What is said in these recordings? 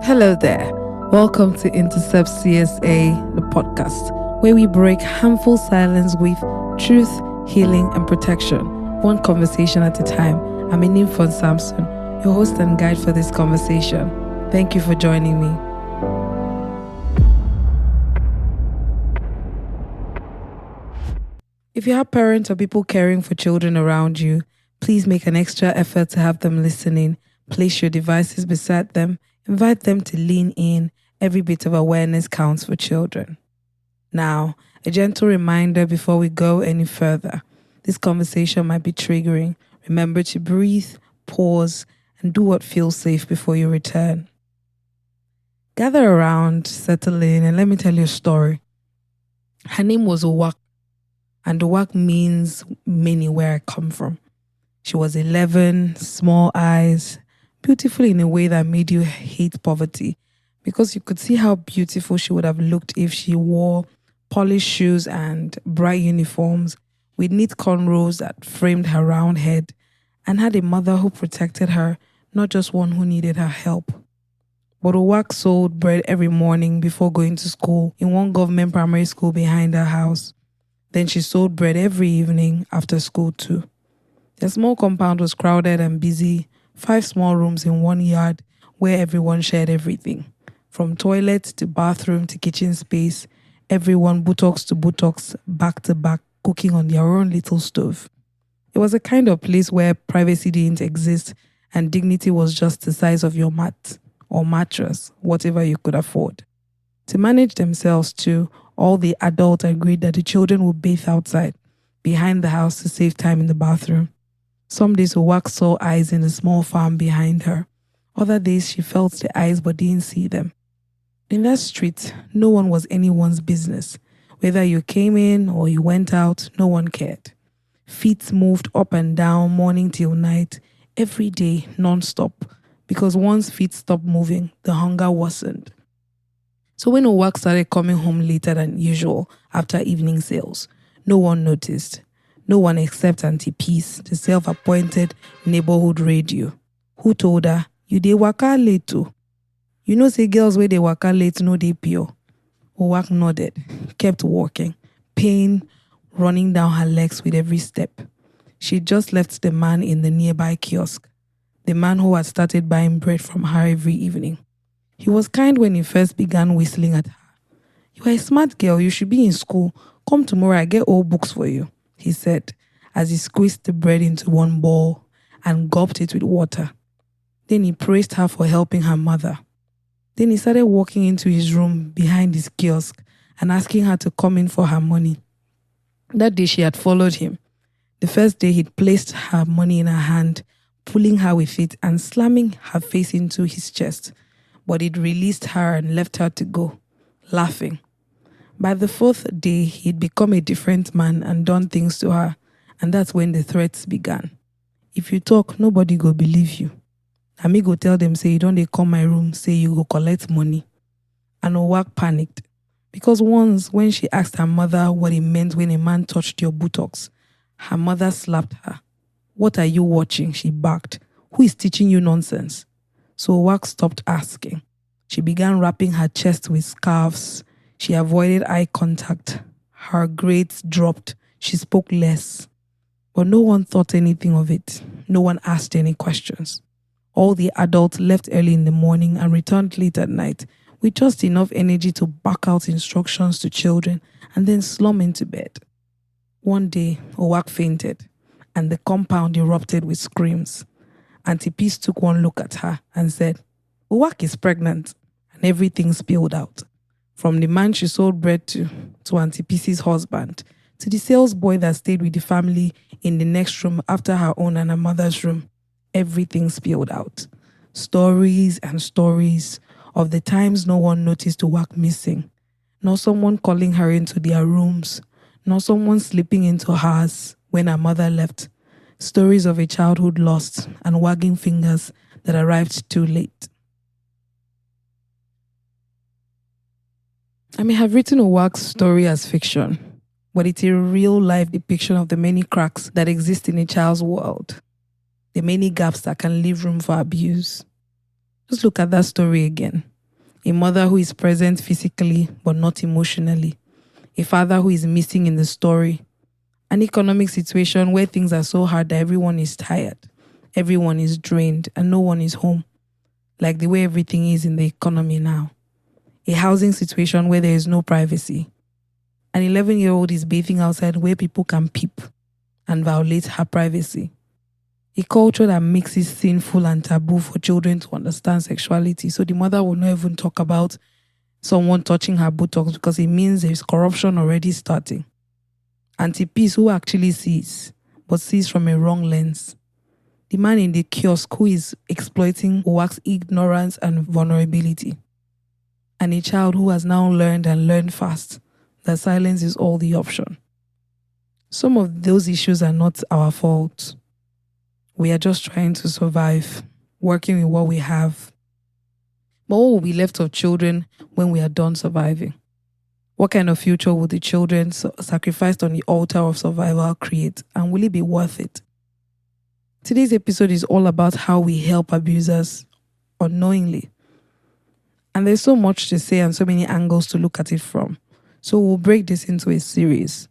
Hello there. Welcome to Intercept CSA, the podcast, where we break harmful silence with truth, healing, and protection, one conversation at a time. I'm Inimfon Samson, your host and guide for this conversation. Thank you for joining me. If you have parents or people caring for children around you, please make an extra effort to have them listening. Place your devices beside them. Invite them to lean in. Every bit of awareness counts for children. Now, a gentle reminder before we go any further. This conversation might be triggering. Remember to breathe, pause, and do what feels safe before you return. Gather around, settle in, and let me tell you a story. Her name was Owak, and Owak means many where I come from. She was 11, small eyes, beautiful in a way that made you hate poverty, because you could see how beautiful she would have looked if she wore polished shoes and bright uniforms with neat cornrows that framed her round head, and had a mother who protected her, not just one who needed her help. But Owak sold bread every morning before going to school in one government primary school behind her house. Then she sold bread every evening after school too. The small compound was crowded and busy, 5 small rooms in one yard where everyone shared everything. From toilet to bathroom to kitchen space, everyone buttocks to buttocks, back to back, cooking on their own little stove. It was a kind of place where privacy didn't exist and dignity was just the size of your mat or mattress, whatever you could afford. To manage themselves too, all the adults agreed that the children would bathe outside, behind the house to save time in the bathroom. Some days Owak saw eyes in the small farm behind her. Other days she felt the eyes but didn't see them. In that street, no one was anyone's business. Whether you came in or you went out, no one cared. Feet moved up and down morning till night, every day, non-stop, because once feet stopped moving, the hunger worsened. So when Owak started coming home later than usual after evening sales, no one noticed. No one except Auntie Peace, the self-appointed neighborhood radio, who told her, "You dey waka late too. You know say girls wey dey waka late no dey pure." Owak nodded, kept walking, pain running down her legs with every step. She just left the man in the nearby kiosk, the man who had started buying bread from her every evening. He was kind when he first began whistling at her. "You are a smart girl, you should be in school. Come tomorrow, I get old books for you," he said, as he squeezed the bread into one bowl and gulped it with water. Then he praised her for helping her mother. Then he started walking into his room behind his kiosk and asking her to come in for her money. That day she had followed him. The first day he'd placed her money in her hand, pulling her with it and slamming her face into his chest. But he'd released her and left her to go, laughing. By the 4th day, he'd become a different man and done things to her, and that's when the threats began. "If you talk, nobody go believe you. And me go tell them, say you don't dey come my room, say you go collect money." And Owak panicked, because once when she asked her mother what it meant when a man touched your buttocks, her mother slapped her. "What are you watching?" she barked. "Who is teaching you nonsense?" So Owak stopped asking. She began wrapping her chest with scarves. She avoided eye contact. Her grades dropped. She spoke less. But no one thought anything of it. No one asked any questions. All the adults left early in the morning and returned late at night with just enough energy to bark out instructions to children and then slump into bed. One day, Owak fainted and the compound erupted with screams. Auntie Peace took one look at her and said, "Owak is pregnant," and everything spilled out. From the man she sold bread to Auntie Peace's husband, to the sales boy that stayed with the family in the next room after her own and her mother's room, everything spilled out. Stories and stories of the times no one noticed Owak missing, nor someone calling her into their rooms, nor someone slipping into hers when her mother left. Stories of a childhood lost and wagging fingers that arrived too late. I may have written Owak's story as fiction, but it's a real-life depiction of the many cracks that exist in a child's world, the many gaps that can leave room for abuse. Just look at that story again. A mother who is present physically but not emotionally. A father who is missing in the story. An economic situation where things are so hard that everyone is tired, everyone is drained, and no one is home, like the way everything is in the economy now. A housing situation where there is no privacy. An 11-year-old is bathing outside where people can peep and violate her privacy. A culture that makes it sinful and taboo for children to understand sexuality, so the mother will not even talk about someone touching her buttocks because it means there is corruption already starting. Anti-peace who actually sees, but sees from a wrong lens. The man in the kiosk who is exploiting works ignorance and vulnerability. And a child who has now learned and learned fast that silence is all the option. Some of those issues are not our fault. We are just trying to survive, working with what we have. But what will be left of children when we are done surviving? What kind of future will the children sacrificed on the altar of survival create, and will it be worth it? Today's episode is all about how we help abusers unknowingly. And there's so much to say and so many angles to look at it from. So we'll break this into a series.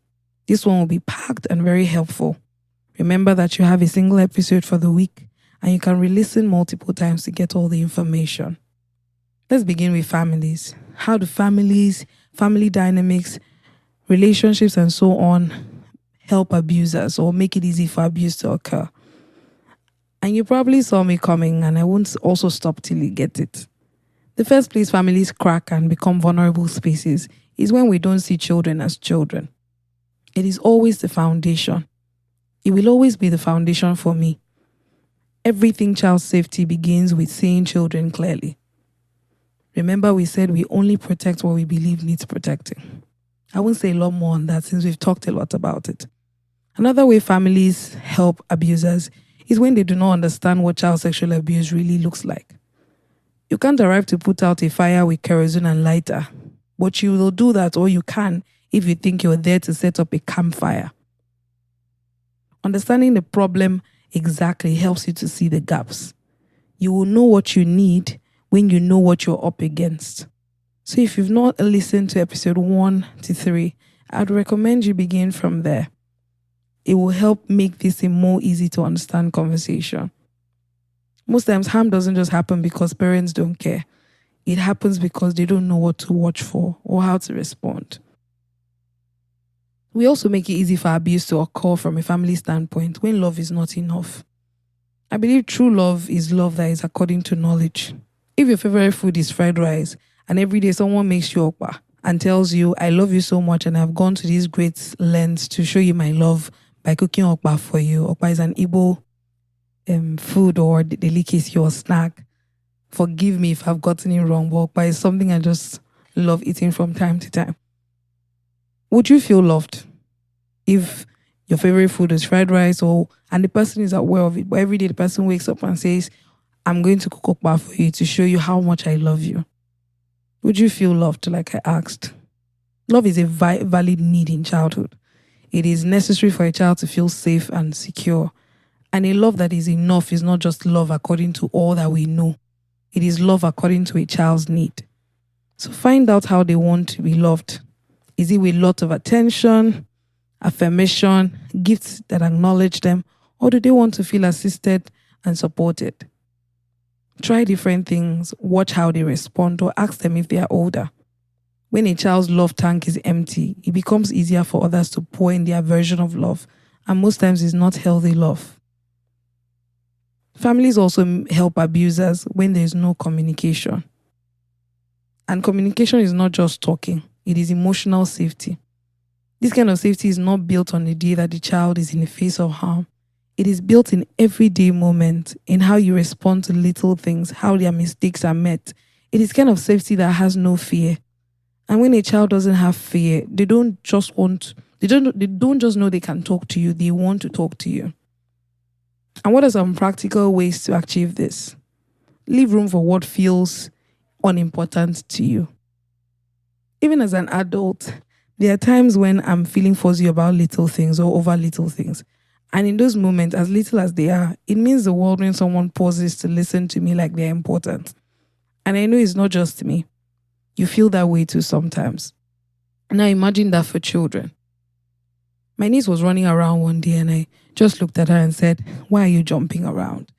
This one will be packed and very helpful. Remember that you have a single episode for the week and you can re-listen multiple times to get all the information. Let's begin with families. How do families, family dynamics, relationships and so on help abusers or make it easy for abuse to occur? And you probably saw me coming and I won't also stop till you get it. The first place families crack and become vulnerable spaces is when we don't see children as children. It is always the foundation. It will always be the foundation for me. Everything child safety begins with seeing children clearly. Remember we said we only protect what we believe needs protecting. I won't say a lot more on that since we've talked a lot about it. Another way families help abusers is when they do not understand what child sexual abuse really looks like. You can't arrive to put out a fire with kerosene and lighter, but you will do that or you can if you think you're there to set up a campfire. Understanding the problem exactly helps you to see the gaps. You will know what you need when you know what you're up against. So if you've not listened to episode 1 to 3, I'd recommend you begin from there. It will help make this a more easy to understand conversation. Most times harm doesn't just happen because parents don't care. It happens because they don't know what to watch for or how to respond. We also make it easy for abuse to occur from a family standpoint when love is not enough. I believe true love is love that is according to knowledge. If your favorite food is fried rice and every day someone makes you okpa and tells you, I love you so much and I've gone to this great lengths to show you my love by cooking okpa for you. Okpa is an Igbo food or delicacy or snack. Forgive me if I've gotten it wrong, but okpa is something I just love eating from time to time. Would you feel loved if your favorite food is fried rice and the person is aware of it, but every day the person wakes up and says, I'm going to cook okpa for you to show you how much I love you? Would you feel loved, like I asked? Love is a valid need in childhood. It is necessary for a child to feel safe and secure. And a love that is enough is not just love according to all that we know. It is love according to a child's need. So find out how they want to be loved. Is it with a lot of attention, affirmation, gifts that acknowledge them, or do they want to feel assisted and supported? Try different things, watch how they respond, or ask them if they are older. When a child's love tank is empty, it becomes easier for others to pour in their version of love, and most times it's not healthy love. Families also help abusers when there is no communication. And communication is not just talking, it is emotional safety. This kind of safety is not built on the day that the child is in the face of harm. It is built in everyday moment, in how you respond to little things, how their mistakes are met. It is kind of safety that has no fear. And when a child doesn't have fear, they don't just know they can talk to you, they want to talk to you. And what are some practical ways to achieve this? Leave room for what feels unimportant to you. Even as an adult, there are times when I'm feeling fuzzy about little things or over little things. And in those moments, as little as they are, it means the world when someone pauses to listen to me like they're important. And I know it's not just me. You feel that way too sometimes. Now imagine that for children. My niece was running around one day and I just looked at her and said, "Why are you jumping around?"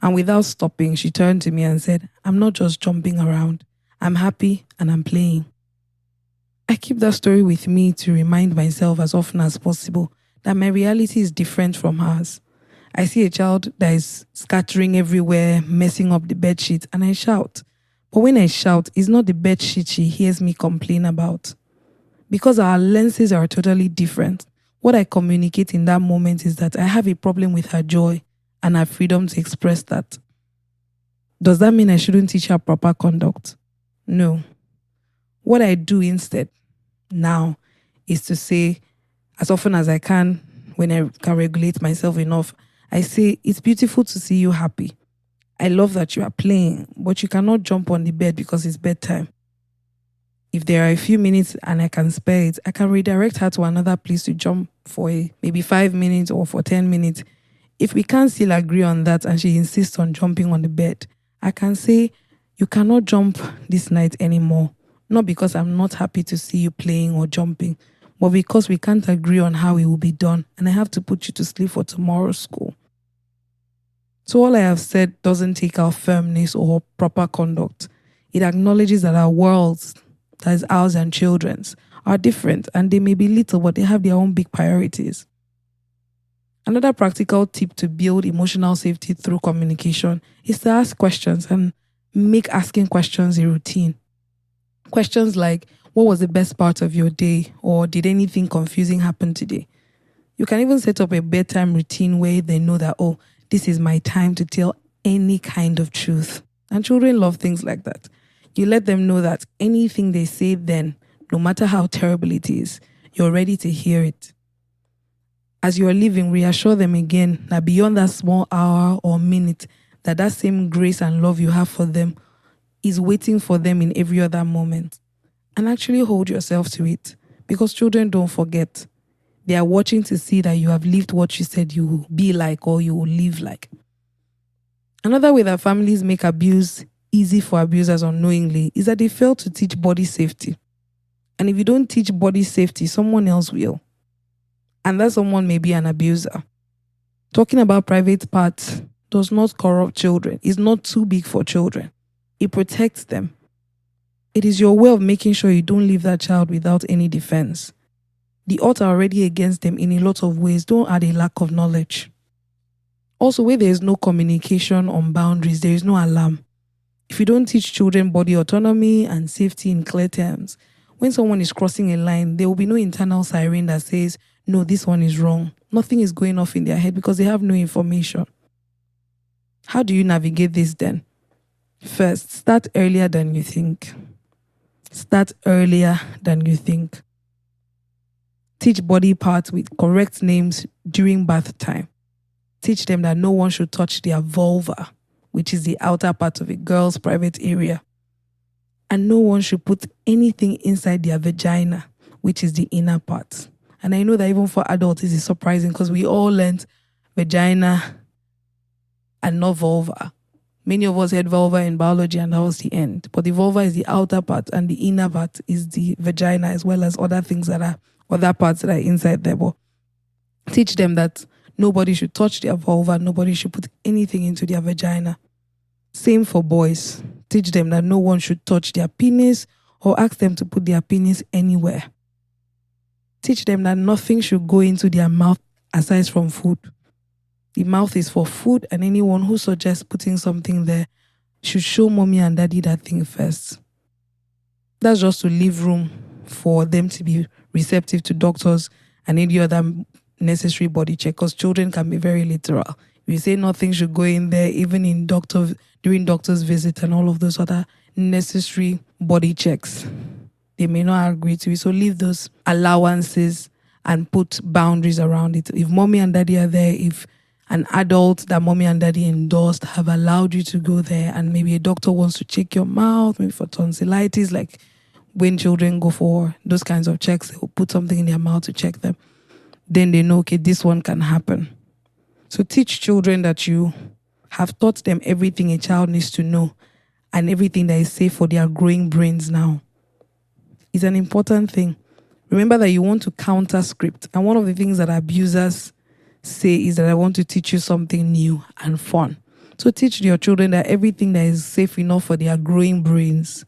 And without stopping, she turned to me and said, "I'm not just jumping around. I'm happy and I'm playing." I keep that story with me to remind myself as often as possible that my reality is different from hers. I see a child that is scattering everywhere, messing up the bed sheet, and I shout. But when I shout, it's not the bed sheet she hears me complain about. Because our lenses are totally different, what I communicate in that moment is that I have a problem with her joy and her freedom to express that. Does that mean I shouldn't teach her proper conduct? No. What I do instead now is to say, as often as I can, when I can regulate myself enough, I say, "It's beautiful to see you happy. I love that you are playing, but you cannot jump on the bed because it's bedtime. If there are a few minutes and I can spare it, I can redirect her to another place to jump for maybe 5 minutes or for 10 minutes. If we can't still agree on that and she insists on jumping on the bed, I can say, you cannot jump this night anymore. Not because I'm not happy to see you playing or jumping, but because we can't agree on how it will be done and I have to put you to sleep for tomorrow's school." So all I have said doesn't take out firmness or proper conduct. It acknowledges that our worlds, that is ours and children's, are different and they may be little, but they have their own big priorities. Another practical tip to build emotional safety through communication is to ask questions and make asking questions a routine. Questions like, "What was the best part of your day?" or "Did anything confusing happen today?" You can even set up a bedtime routine where they know that, "Oh, this is my time to tell any kind of truth." And children love things like that. You let them know that anything they say then, no matter how terrible it is, you're ready to hear it. As you are leaving, reassure them again that beyond that small hour or minute, that same grace and love you have for them is waiting for them in every other moment. And actually hold yourself to it, because children don't forget. They are watching to see that you have lived what you said you will be like or you will live like. Another way that families make abuse easy for abusers unknowingly is that they fail to teach body safety. And if you don't teach body safety, someone else will. And that someone may be an abuser. Talking about private parts does not corrupt children. It's not too big for children. It protects them. It is your way of making sure you don't leave that child without any defense. The odds are already against them in a lot of ways. Don't add a lack of knowledge. Also, where there is no communication on boundaries, there is no alarm. If you don't teach children body autonomy and safety in clear terms, when someone is crossing a line, there will be no internal siren that says, "No, this one is wrong." Nothing is going off in their head because they have no information. How do you navigate this then? First, start earlier than you think. Start earlier than you think. Teach body parts with correct names during bath time. Teach them that no one should touch their vulva, which is the outer part of a girl's private area. And no one should put anything inside their vagina, which is the inner part. And I know that even for adults, this is surprising because we all learned vagina and not vulva. Many of us had vulva in biology and that was the end. But the vulva is the outer part and the inner part is the vagina, as well as other things that are other parts that are inside there. But teach them that nobody should touch their vulva, nobody should put anything into their vagina. Same for boys. Teach them that no one should touch their penis or ask them to put their penis anywhere. Teach them that nothing should go into their mouth aside from food. The mouth is for food, and anyone who suggests putting something there should show mommy and daddy that thing first. That's just to leave room for them to be receptive to doctors and any other necessary body check, because children can be very literal. If you say nothing should go in there, even during doctor's visit and all of those other necessary body checks, they may not agree to it. So leave those allowances and put boundaries around it. If mommy and daddy are there, if an adult that mommy and daddy endorsed have allowed you to go there, and maybe a doctor wants to check your mouth, maybe for tonsillitis, like when children go for those kinds of checks, they will put something in their mouth to check them. Then they know, okay, this one can happen. So teach children that you have taught them everything a child needs to know and everything that is safe for their growing brains now. is an important thing. Remember that you want to counter script. And one of the things that abusers say is that I want to teach you something new and fun. So teach your children that everything that is safe enough for their growing brains,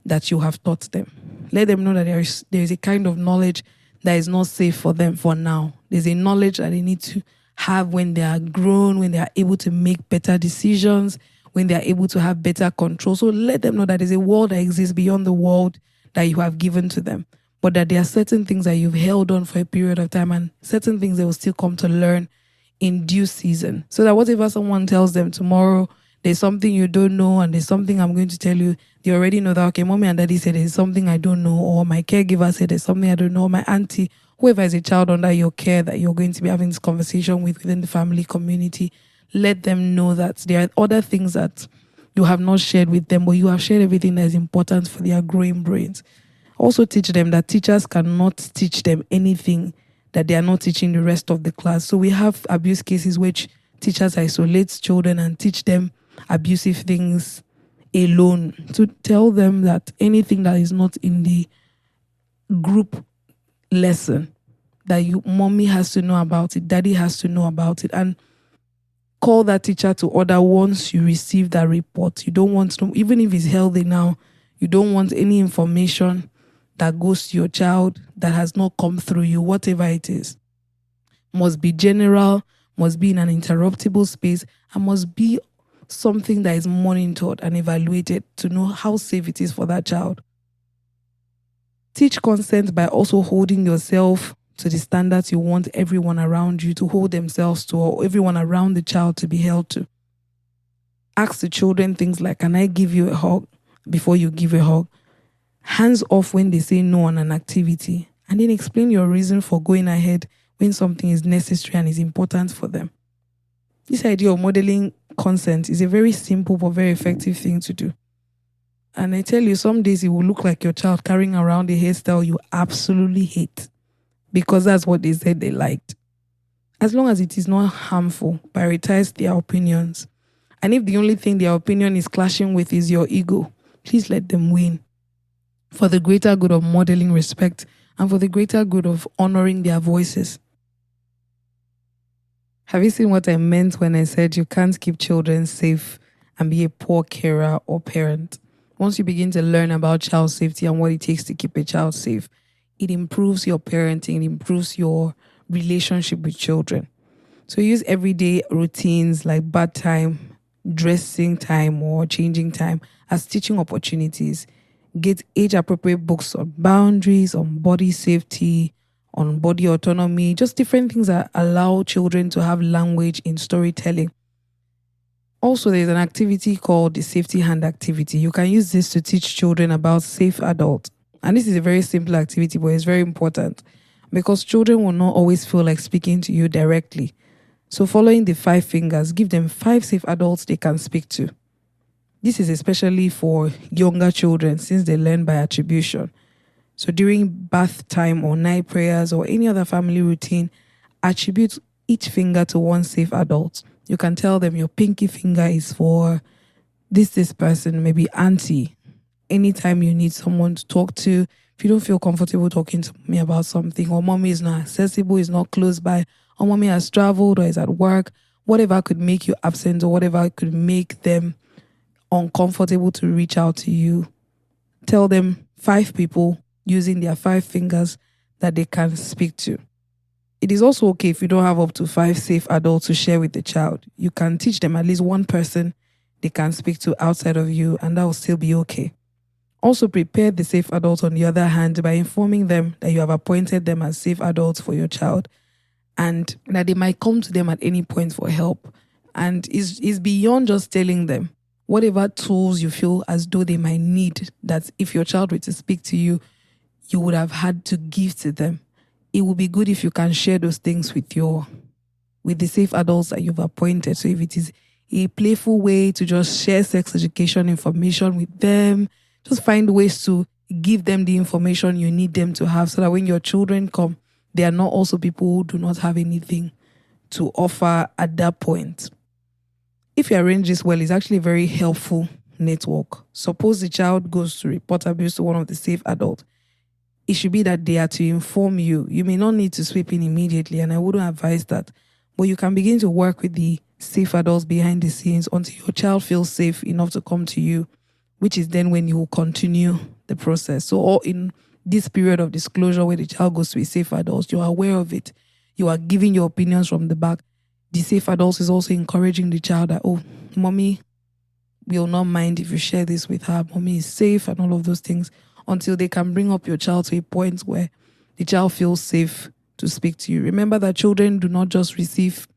that you have taught them. Let them know that there is a kind of knowledge that is not safe for them for now. There's a knowledge that they need to have when they are grown, when they are able to make better decisions, when they are able to have better control. So let them know that there's a world that exists beyond the world that you have given to them, but that there are certain things that you've held on for a period of time and certain things they will still come to learn in due season. So that whatever someone tells them tomorrow, there's something you don't know and there's something I'm going to tell you, they already know that, okay, mommy and daddy said there's something I don't know, or my caregiver said there's something I don't know, or my auntie, whoever is a child under your care that you're going to be having this conversation with within the family community, let them know that there are other things that you have not shared with them, but you have shared everything that is important for their growing brains. Also teach them that teachers cannot teach them anything that they are not teaching the rest of the class. So we have abuse cases which teachers isolate children and teach them abusive things alone, to tell them that anything that is not in the group lesson, that mommy has to know about it, daddy has to know about it, and call that teacher to order once you receive that report. You don't want to, even if it's healthy now, you don't want any information that goes to your child that has not come through you, whatever it is. Must be general, must be in an interruptible space, and must be something that is monitored and evaluated to know how safe it is for that child. Teach consent by also holding yourself to the standards you want everyone around you to hold themselves to, or everyone around the child to be held to. Ask the children things like, can I give you a hug, before you give a hug? Hands off when they say no on an activity, and then explain your reason for going ahead when something is necessary and is important for them. This idea of modeling consent is a very simple but very effective thing to do. And I tell you, some days it will look like your child carrying around a hairstyle you absolutely hate, because that's what they said they liked. As long as it is not harmful, prioritize their opinions. And if the only thing their opinion is clashing with is your ego, please let them win. For the greater good of modeling respect and for the greater good of honoring their voices. Have you seen what I meant when I said you can't keep children safe and be a poor carer or parent? Once you begin to learn about child safety and what it takes to keep a child safe, it improves your parenting, it improves your relationship with children. So use everyday routines like bath time, dressing time, or changing time as teaching opportunities. Get age-appropriate books on boundaries, on body safety, on body autonomy, just different things that allow children to have language in storytelling. Also, there's an activity called the safety hand activity. You can use this to teach children about safe adults. And this is a very simple activity, but it's very important because children will not always feel like speaking to you directly. So following the 5 fingers, give them 5 safe adults they can speak to. This is especially for younger children since they learn by attribution. So during bath time or night prayers or any other family routine, attribute each finger to one safe adult. You can tell them your pinky finger is for this person, maybe auntie. Anytime you need someone to talk to, if you don't feel comfortable talking to me about something, or mommy is not accessible, is not close by, or mommy has traveled or is at work, whatever could make you absent or whatever could make them uncomfortable to reach out to you, tell them 5 people using their 5 fingers that they can speak to. It is also okay if you don't have up to 5 safe adults to share with the child. You can teach them at least one person they can speak to outside of you, and that will still be okay. Also prepare the safe adults on the other hand by informing them that you have appointed them as safe adults for your child and that they might come to them at any point for help. And is beyond just telling them. Whatever tools you feel as though they might need, that if your child were to speak to you, you would have had to give to them. It would be good if you can share those things with the safe adults that you've appointed. So if it is a playful way to just share sex education information with them, just find ways to give them the information you need them to have so that when your children come, they are not also people who do not have anything to offer at that point. If you arrange this well, it's actually a very helpful network. Suppose the child goes to report abuse to one of the safe adults. it should be that they are to inform you. You may not need to sweep in immediately, and I wouldn't advise that. But you can begin to work with the safe adults behind the scenes until your child feels safe enough to come to you, which is then when you will continue the process. So, all in this period of disclosure where the child goes to a safe adult, you are aware of it. You are giving your opinions from the back. The safe adult is also encouraging the child that, oh, mommy will not mind if you share this with her. Mommy is safe and all of those things, until they can bring up your child to a point where the child feels safe to speak to you. Remember that children do not just receive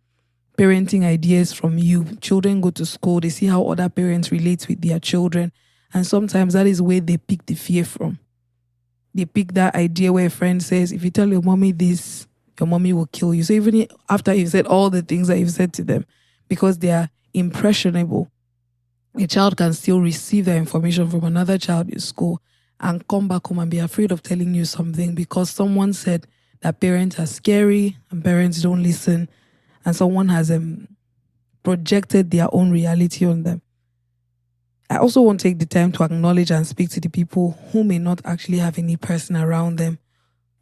parenting ideas from you. Children go to school, they see how other parents relate with their children. And sometimes that is where they pick the fear from. They pick that idea where a friend says, if you tell your mommy this, your mommy will kill you. So even after you've said all the things that you've said to them, because they are impressionable, a child can still receive that information from another child in school and come back home and be afraid of telling you something because someone said that parents are scary and parents don't listen, and someone has projected their own reality on them. I also want to take the time to acknowledge and speak to the people who may not actually have any person around them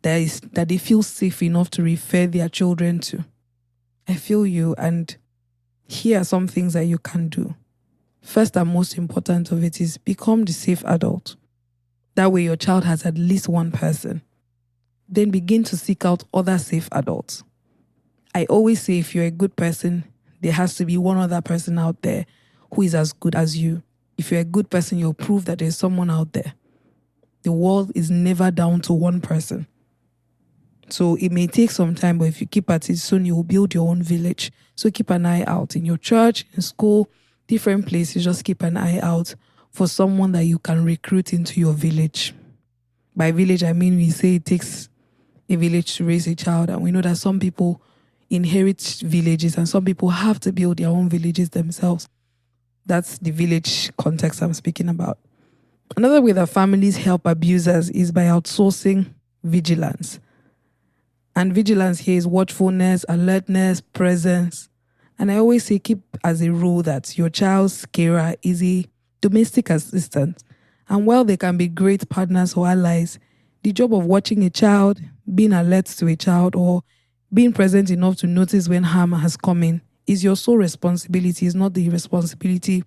that they feel safe enough to refer their children to. I feel you, and here are some things that you can do. First and most important of it is become the safe adult. That way your child has at least one person. Then begin to seek out other safe adults. I always say if you're a good person, there has to be one other person out there who is as good as you. If you're a good person, you'll prove that there's someone out there. The world is never down to one person. So it may take some time, but if you keep at it, soon you will build your own village. So keep an eye out in your church, in school, different places. Just keep an eye out for someone that you can recruit into your village. By village, I mean we say it takes a village to raise a child. And we know that some people inherit villages and some people have to build their own villages themselves. That's the village context I'm speaking about. Another way that families help abusers is by outsourcing vigilance. And vigilance here is watchfulness, alertness, presence. And I always say keep as a rule that your child's carer is a domestic assistant. And while they can be great partners or allies, the job of watching a child, being alert to a child, or being present enough to notice when harm has come in is your sole responsibility. It's not the responsibility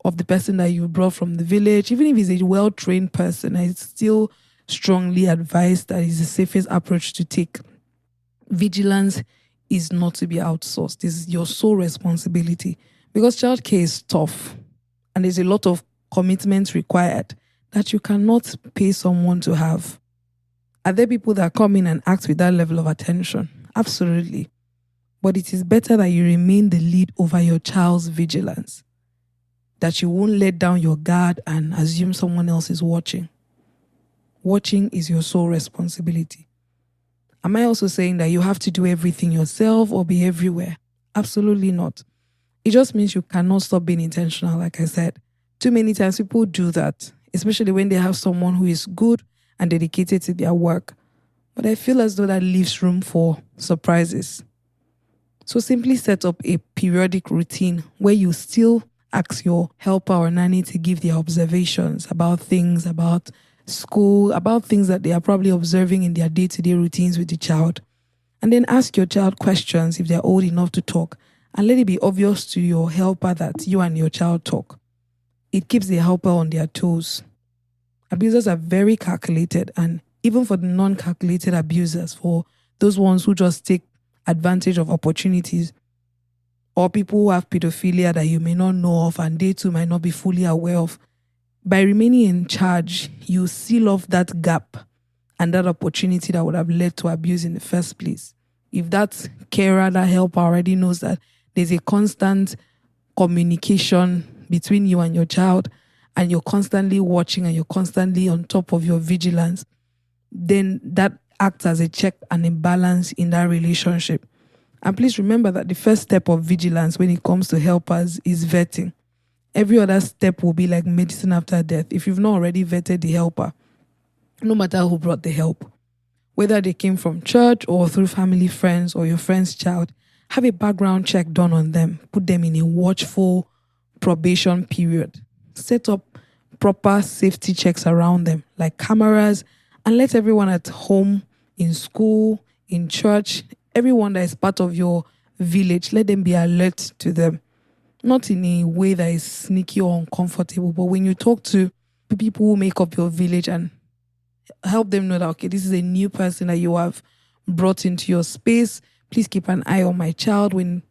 of the person that you brought from the village. Even if he's a well-trained person, I still strongly advise that it's the safest approach to take. Vigilance is not to be outsourced. It's your sole responsibility because childcare is tough and there's a lot of commitment required that you cannot pay someone to have. Are there people that come in and act with that level of attention? Absolutely. But it is better that you remain the lead over your child's vigilance, that you won't let down your guard and assume someone else is watching. Watching is your sole responsibility. Am I also saying that you have to do everything yourself or be everywhere? Absolutely not. It just means you cannot stop being intentional, like I said. Too many times people do that, especially when they have someone who is good and dedicated to their work. But I feel as though that leaves room for surprises. So simply set up a periodic routine where you still ask your helper or nanny to give their observations about things, about school, about things that they are probably observing in their day-to-day routines with the child. And then ask your child questions if they're old enough to talk. And let it be obvious to your helper that you and your child talk. It keeps the helper on their toes. Abusers are very calculated, and even for the non-calculated abusers, for those ones who just take advantage of opportunities, or people who have pedophilia that you may not know of and they too might not be fully aware of, by remaining in charge, you seal off that gap and that opportunity that would have led to abuse in the first place. If that carer, that helper already knows that there's a constant communication between you and your child, and you're constantly watching and you're constantly on top of your vigilance, then that acts as a check and a balance in that relationship. And please remember that the first step of vigilance when it comes to helpers is vetting. Every other step will be like medicine after death. If you've not already vetted the helper, no matter who brought the help, whether they came from church or through family friends or your friend's child, have a background check done on them. Put them in a watchful probation period. Set up proper safety checks around them, like cameras And let everyone at home, in school, in church, everyone that is part of your village, let them be alert to them. Not in a way that is sneaky or uncomfortable, but when you talk to people who make up your village and help them know that, okay, this is a new person that you have brought into your space. Please keep an eye on my child when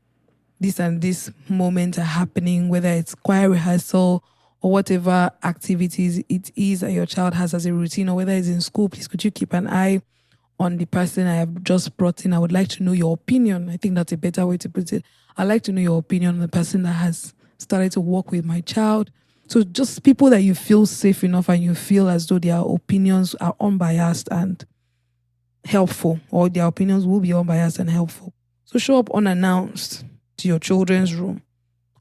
this and this moments are happening, whether it's choir rehearsal or whatever activities it is that your child has as a routine, or whether it's in school. Please, could you keep an eye on the person I have just brought in? I would like to know your opinion. I think that's a better way to put it. I'd like to know your opinion on the person that has started to work with my child. So just people that you feel safe enough and you feel as though their opinions are unbiased and helpful, or their opinions will be unbiased and helpful. So show up unannounced to your children's room.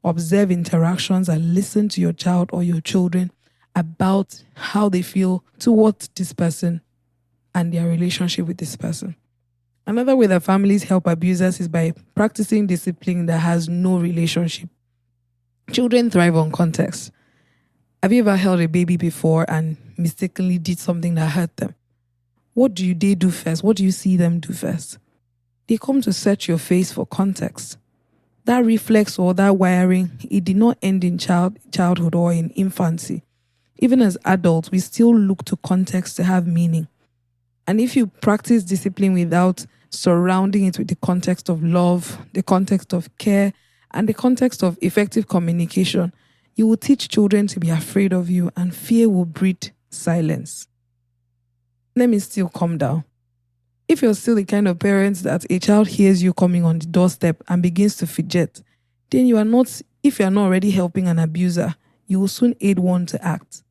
Observe interactions and listen to your child or your children about how they feel towards this person and their relationship with this person. Another way that families help abusers is by practicing discipline that has no relationship. Children thrive on context. Have you ever held a baby before and mistakenly did something that hurt them? What do they do first? What do you see them do first? They come to search your face for context. That reflex or that wiring, it did not end in childhood or in infancy. Even as adults, we still look to context to have meaning. And if you practice discipline without surrounding it with the context of love, the context of care, and the context of effective communication, you will teach children to be afraid of you, and fear will breed silence. Let me still calm down. If you're still the kind of parents that a child hears you coming on the doorstep and begins to fidget, then if you're not already helping an abuser, you will soon aid one to act.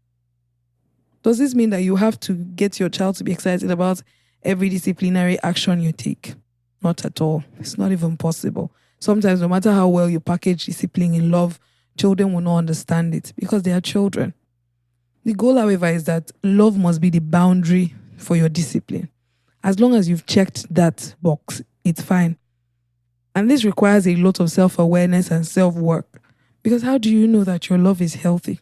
Does this mean that you have to get your child to be excited about every disciplinary action you take? Not at all. It's not even possible. Sometimes, no matter how well you package discipline in love, children will not understand it because they are children. The goal, however, is that love must be the boundary for your discipline. As long as you've checked that box, it's fine. And this requires a lot of self-awareness and self-work. Because how do you know that your love is healthy?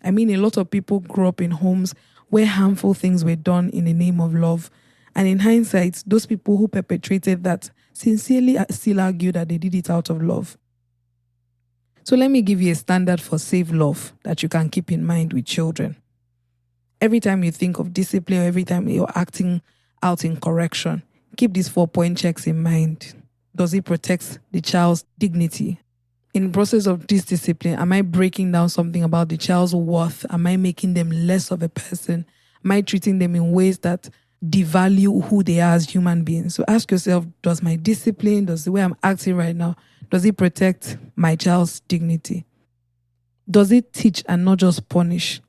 I mean, a lot of people grew up in homes where harmful things were done in the name of love. And in hindsight, those people who perpetrated that sincerely still argue that they did it out of love. So let me give you a standard for safe love that you can keep in mind with children. Every time you think of discipline, or every time you're acting out in correction, keep these 4-point checks in mind. Does it protect the child's dignity? In the process of this discipline, am I breaking down something about the child's worth? Am I making them less of a person? Am I treating them in ways that devalue who they are as human beings? So ask yourself, does my discipline, does the way I'm acting right now, does it protect my child's dignity? Does it teach and not just punish?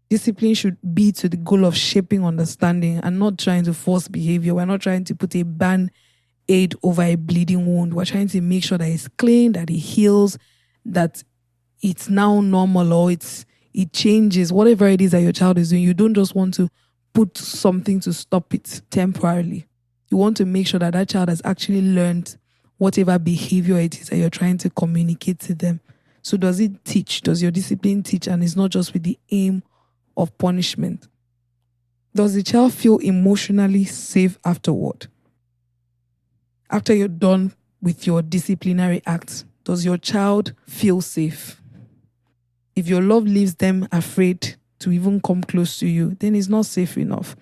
Discipline should be to the goal of shaping understanding and not trying to force behavior. We're not trying to put a band-aid over a bleeding wound. We're trying to make sure that it's clean, that it heals, that it's now normal, or it changes. Whatever it is that your child is doing, you don't just want to put something to stop it temporarily. You want to make sure that that child has actually learned whatever behavior it is that you're trying to communicate to them. So does it teach? Does your discipline teach? And it's not just with the aim of punishment. Does the child feel emotionally safe afterward? After you're done with your disciplinary acts, does your child feel safe? If your love leaves them afraid to even come close to you, then it's not safe enough.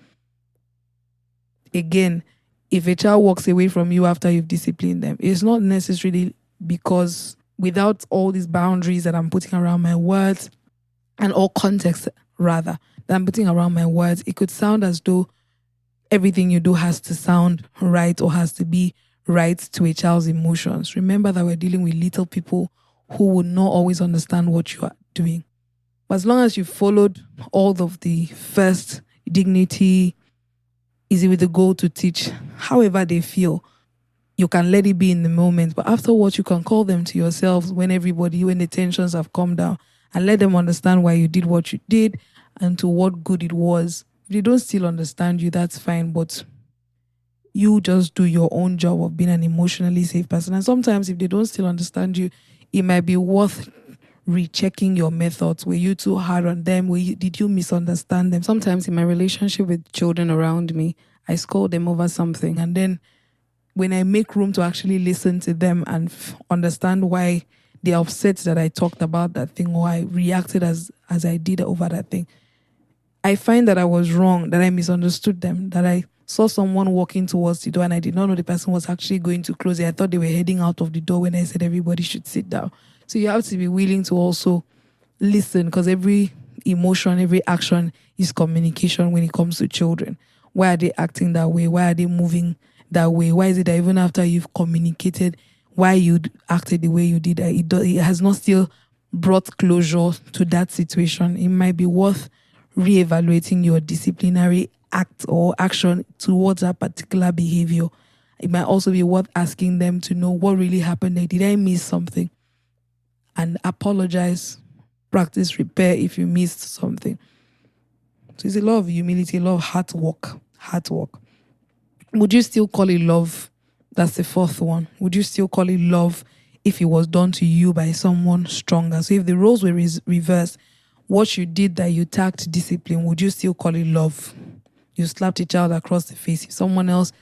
Again, if a child walks away from you after you've disciplined them, it's not necessarily because without all these boundaries that I'm putting around my words and all context rather that I'm putting around my words, it could sound as though everything you do has to sound right or has to be right to a child's emotions. Remember that we're dealing with little people who will not always understand what you are doing. But as long as you followed all of the first dignity, easy with the goal to teach, however they feel, you can let it be in the moment. But afterwards, you can call them to yourselves when the tensions have come down, and let them understand why you did what you did and to what good it was. If they don't still understand you, that's fine. But you just do your own job of being an emotionally safe person. And sometimes if they don't still understand you, it might be worth rechecking your methods? Were you too hard on them? Did you misunderstand them? Sometimes in my relationship with children around me, I scold them over something, and then when I make room to actually listen to them and understand why they're upset that I talked about that thing or I reacted as I did over that thing, I find that I was wrong, that I misunderstood them, that I saw someone walking towards the door and I did not know the person was actually going to close it. I thought they were heading out of the door when I said everybody should sit down. So you have to be willing to also listen, because every emotion, every action is communication when it comes to children. Why are they acting that way? Why are they moving that way? Why is it that even after you've communicated why you acted the way you did, it has not still brought closure to that situation? It might be worth reevaluating your disciplinary act or action towards that particular behavior. It might also be worth asking them to know what really happened there. Did I miss something? And apologize. Practice repair if you missed something. So it's a lot of humility, a lot of hard work. Hard work. Would you still call it love? That's the fourth one. Would you still call it love if it was done to you by someone stronger? So if the roles were reversed, what you did that you tacked discipline, would you still call it love? You slapped a child across the face. If someone else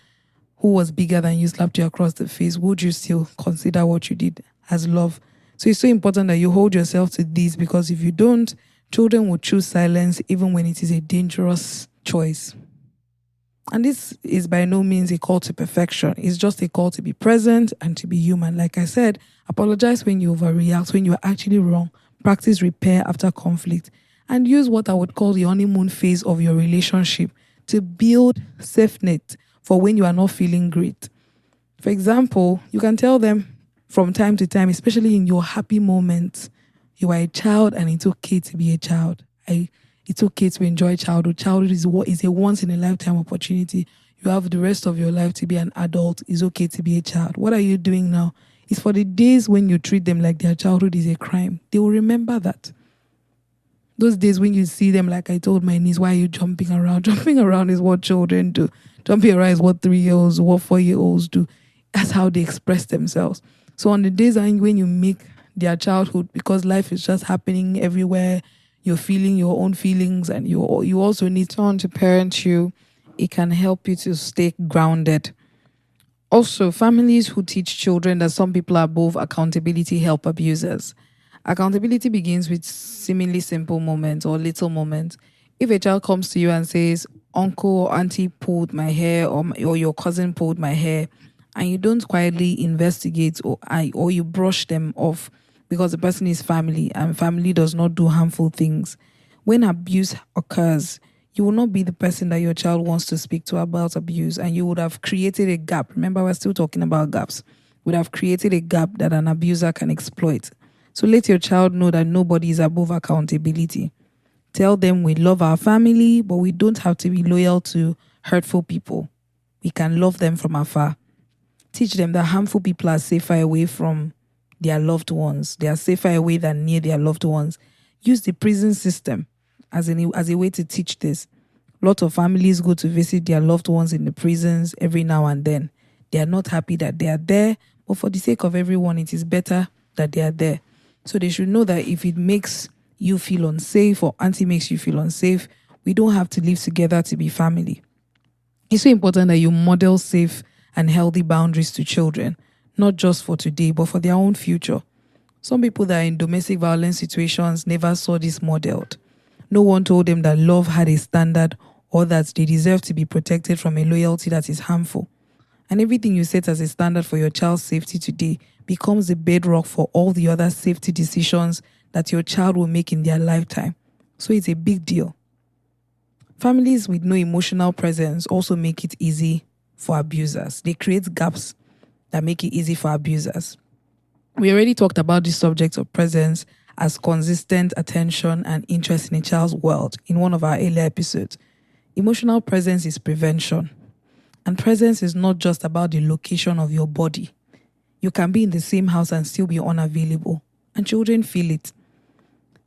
who was bigger than you slapped you across the face, would you still consider what you did as love? So it's so important that you hold yourself to these, because if you don't, children will choose silence even when it is a dangerous choice. And this is by no means a call to perfection. It's just a call to be present and to be human. Like I said, apologize when you overreact, when you are actually wrong. Practice repair after conflict. And use what I would call the honeymoon phase of your relationship to build safe net for when you are not feeling great. For example, you can tell them from time to time, especially in your happy moments, you are a child and it's okay to be a child. It's okay to enjoy childhood. Childhood is a once in a lifetime opportunity. You have the rest of your life to be an adult. It's okay to be a child. What are you doing now? It's for the days when you treat them like their childhood is a crime. They will remember that. Those days when you see them, like I told my niece, why are you jumping around? Jumping around is what children do. Jumping around is what 3-year-olds, what 4-year-olds do. That's how they express themselves. So on the days when you make their childhood, because life is just happening everywhere, you're feeling your own feelings, and you also need someone to parent you. It can help you to stay grounded. Also, families who teach children that some people are above accountability help abusers. Accountability begins with seemingly simple moments or little moments. If a child comes to you and says, uncle or auntie pulled my hair, or your cousin pulled my hair, and you don't quietly investigate or you brush them off because the person is family and family does not do harmful things, when abuse occurs, you will not be the person that your child wants to speak to about abuse, and you would have created a gap. Remember, we're still talking about gaps. Would have created a gap that an abuser can exploit. So let your child know that nobody is above accountability. Tell them we love our family, but we don't have to be loyal to hurtful people. We can love them from afar. Teach them that harmful people are safer away from their loved ones. They are safer away than near their loved ones. Use the prison system as a way to teach this. Lots of families go to visit their loved ones in the prisons every now and then. They are not happy that they are there, but for the sake of everyone, it is better that they are there. So they should know that if it makes you feel unsafe or auntie makes you feel unsafe, we don't have to live together to be family. It's so important that you model safe and healthy boundaries to children, not just for today, but for their own future. Some people that are in domestic violence situations never saw this modeled. No one told them that love had a standard or that they deserve to be protected from a loyalty that is harmful. And everything you set as a standard for your child's safety today becomes the bedrock for all the other safety decisions that your child will make in their lifetime. So it's a big deal. Families with no emotional presence also make it easy for abusers. They create gaps that make it easy for abusers. We already talked about this subject of presence as consistent attention and interest in a child's world in one of our earlier episodes. Emotional presence is prevention. And presence is not just about the location of your body. You can be in the same house and still be unavailable. And children feel it.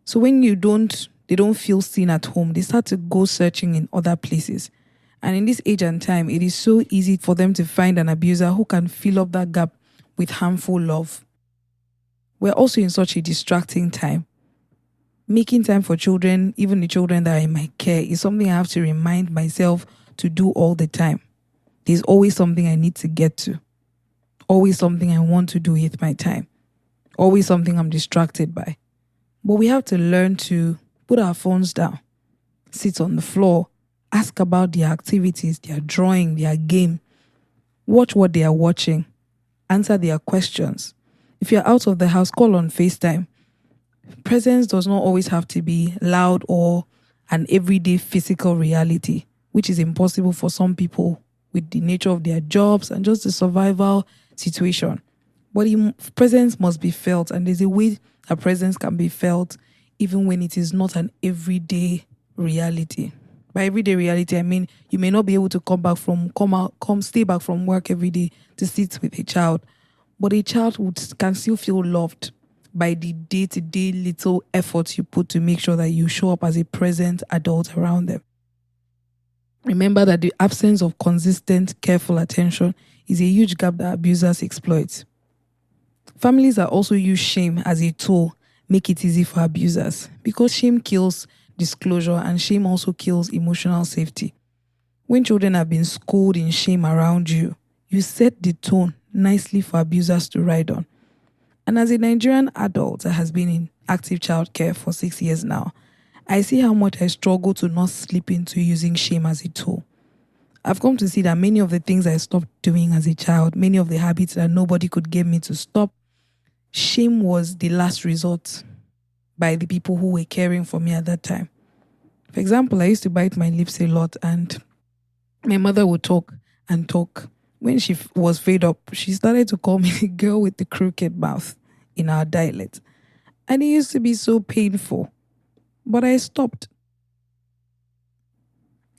So when they don't feel seen at home, they start to go searching in other places. And in this age and time, it is so easy for them to find an abuser who can fill up that gap with harmful love. we're also in such a distracting time. Making time for children, even the children that are in my care, is something I have to remind myself to do all the time. There's always something I need to get to. Always something I want to do with my time. Always something I'm distracted by. But we have to learn to put our phones down, sit on the floor, ask about their activities, their drawing, their game, watch what they are watching, answer their questions. If you're out of the house, call on FaceTime. Presence does not always have to be loud or an everyday physical reality, which is impossible for some people with the nature of their jobs and just the survival situation. But presence must be felt, and there's a way a presence can be felt even when it is not an everyday reality. By everyday reality, I mean you may not be able to stay back from work every day to sit with a child, but a child can still feel loved by the day-to-day little efforts you put to make sure that you show up as a present adult around them. Remember that the absence of consistent, careful attention is a huge gap that abusers exploit. Families that also use shame as a tool make it easy for abusers, because shame kills disclosure and shame also kills emotional safety. When children have been schooled in shame around you, you set the tone nicely for abusers to ride on. And as a Nigerian adult that has been in active childcare for 6 years now, I see how much I struggle to not slip into using shame as a tool. I've come to see that many of the things I stopped doing as a child, many of the habits that nobody could get me to stop, shame was the last resort by the people who were caring for me at that time. For example, I used to bite my lips a lot, and my mother would talk and talk. When she was fed up, she started to call me the girl with the crooked mouth in our dialect. And it used to be so painful. But I stopped.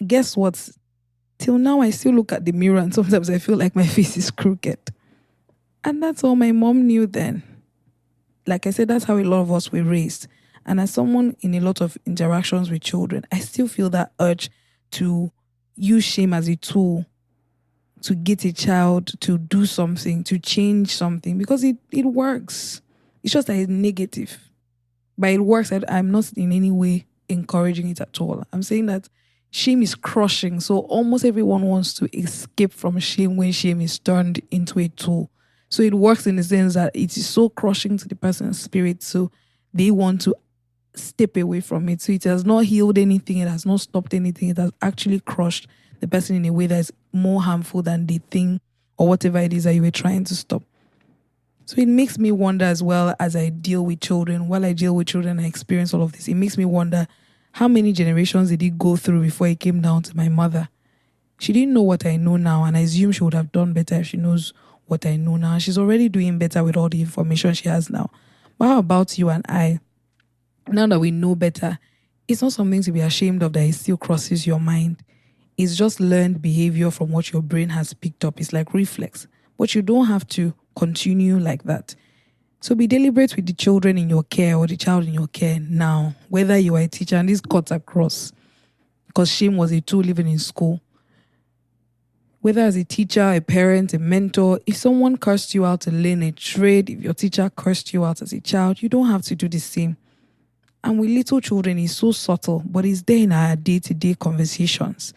Guess what? Till now, I still look at the mirror and sometimes I feel like my face is crooked. And that's all my mom knew then. Like I said, that's how a lot of us were raised. And as someone in a lot of interactions with children, I still feel that urge to use shame as a tool to get a child to do something, to change something, because it works. It's just that it's negative. But it works. I'm not in any way encouraging it at all. I'm saying that shame is crushing. So almost everyone wants to escape from shame when shame is turned into a tool. So it works in the sense that it is so crushing to the person's spirit. So they want to step away from it. So it has not healed anything. It has not stopped anything. It has actually crushed the person in a way that is more harmful than the thing or whatever it is that you were trying to stop. So it makes me wonder, as well as I deal with children, while I deal with children, I experience all of this. It makes me wonder, how many generations did it go through before it came down to my mother? She didn't know what I know now, and I assume she would have done better if she knows what I know now. She's already doing better with all the information she has now. But how about you and I? Now that we know better, it's not something to be ashamed of that it still crosses your mind. It's just learned behavior from what your brain has picked up. It's like reflex. But you don't have to continue like that. So be deliberate with the children in your care or the child in your care now, whether you are a teacher, and this cuts across, because shame was a tool even in school. Whether as a teacher, a parent, a mentor, if someone cursed you out to learn a trade, if your teacher cursed you out as a child, you don't have to do the same. And with little children, it's so subtle, but it's there in our day-to-day conversations.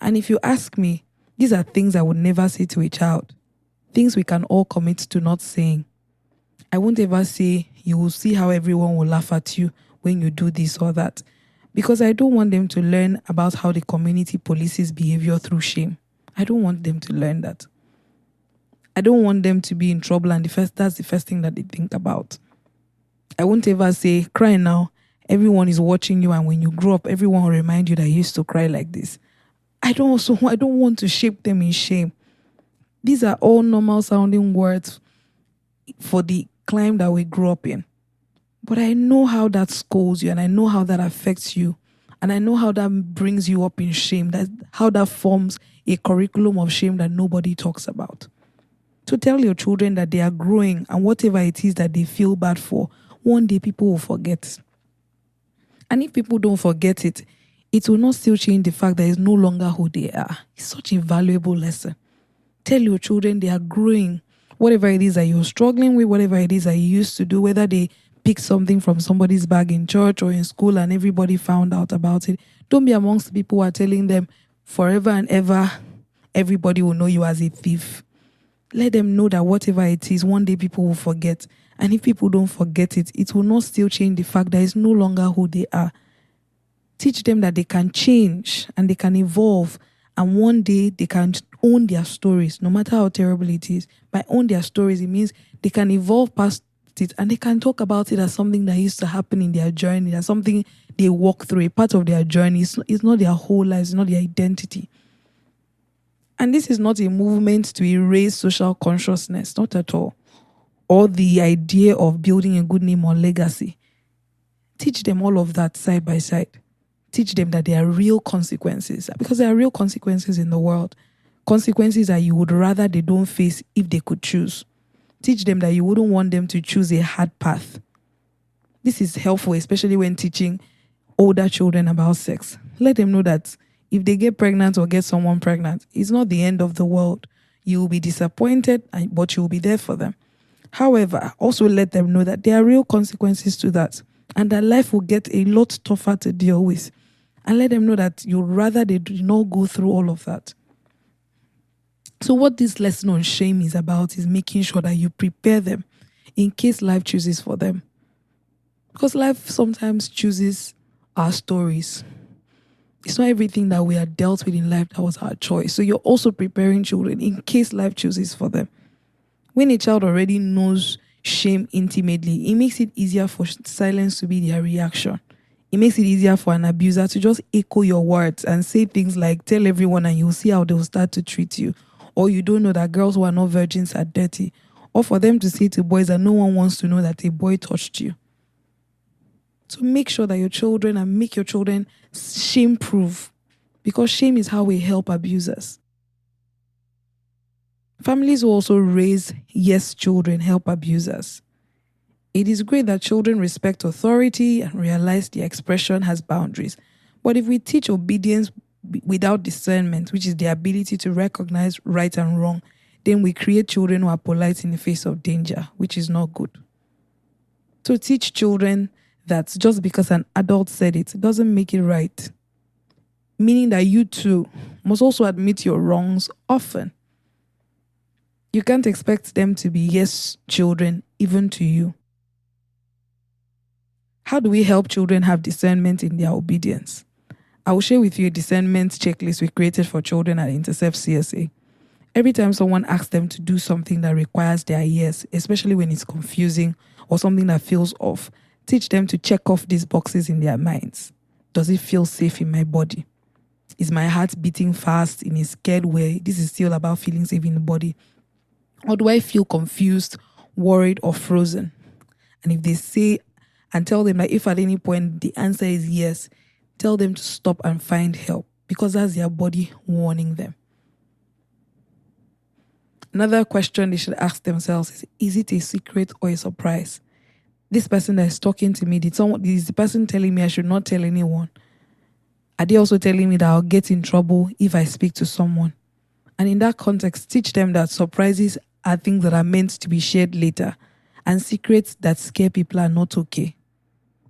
And if you ask me, these are things I would never say to a child. Things we can all commit to not saying. I won't ever say, you will see how everyone will laugh at you when you do this or that. Because I don't want them to learn about how the community polices behavior through shame. I don't want them to learn that. I don't want them to be in trouble and that's the first thing that they think about. I won't ever say, cry now. Everyone is watching you, and when you grow up, everyone will remind you that you used to cry like this. I don't want to shape them in shame. These are all normal sounding words for the climate that we grew up in. But I know how that scolds you, and I know how that affects you. And I know how that brings you up in shame. That's how that forms a curriculum of shame that nobody talks about. To tell your children that they are growing, and whatever it is that they feel bad for, one day people will forget. And if people don't forget it, it will not still change the fact that it's no longer who they are. It's such a valuable lesson. Tell your children they are growing. Whatever it is that you're struggling with, whatever it is that you used to do, whether they pick something from somebody's bag in church or in school and everybody found out about it, don't be amongst the people who are telling them forever and ever, everybody will know you as a thief. Let them know that whatever it is, one day people will forget. And if people don't forget it, it will not still change the fact that it's no longer who they are. Teach them that they can change and they can evolve. And one day they can own their stories, no matter how terrible it is. By own their stories, it means they can evolve past it and they can talk about it as something that used to happen in their journey, as something they walk through, a part of their journey. It's not their whole life, it's not their identity. And this is not a movement to erase social consciousness, not at all. Or the idea of building a good name or legacy. Teach them all of that side by side. Teach them that there are real consequences, because there are real consequences in the world. Consequences that you would rather they don't face if they could choose. Teach them that you wouldn't want them to choose a hard path. This is helpful, especially when teaching older children about sex. Let them know that if they get pregnant or get someone pregnant, it's not the end of the world. You will be disappointed, but you will be there for them. However, also let them know that there are real consequences to that and that life will get a lot tougher to deal with. And let them know that you'd rather they do not go through all of that. So what this lesson on shame is about is making sure that you prepare them in case life chooses for them. Because life sometimes chooses our stories. It's not everything that we are dealt with in life that was our choice. So you're also preparing children in case life chooses for them. When a child already knows shame intimately, it makes it easier for silence to be their reaction. It makes it easier for an abuser to just echo your words and say things like, tell everyone and you'll see how they'll start to treat you. Or you don't know that girls who are not virgins are dirty. Or for them to say to boys that no one wants to know that a boy touched you. So make sure that your children and make your children shame-proof, because shame is how we help abusers. Families will also raise yes children help abusers. It is great that children respect authority and realize their expression has boundaries. But if we teach obedience without discernment, which is the ability to recognize right and wrong, then we create children who are polite in the face of danger, which is not good. So teach children that just because an adult said it doesn't make it right. Meaning that you too must also admit your wrongs often. You can't expect them to be yes children even to you. How do we help children have discernment in their obedience? I will share with you a discernment checklist we created for children at Intercept CSA. Every time someone asks them to do something that requires their yes, especially when it's confusing or something that feels off, teach them to check off these boxes in their minds. Does it feel safe in my body? Is my heart beating fast in a scared way? This is still about feeling safe in the body. Or do I feel confused, worried, or frozen? And if they say, and tell them that if at any point the answer is yes, tell them to stop and find help, because that's their body warning them. Another question they should ask themselves is it a secret or a surprise? This person that is talking to me, is the person telling me I should not tell anyone? Are they also telling me that I'll get in trouble if I speak to someone? And in that context, teach them that surprises are things that are meant to be shared later, and secrets that scare people are not okay.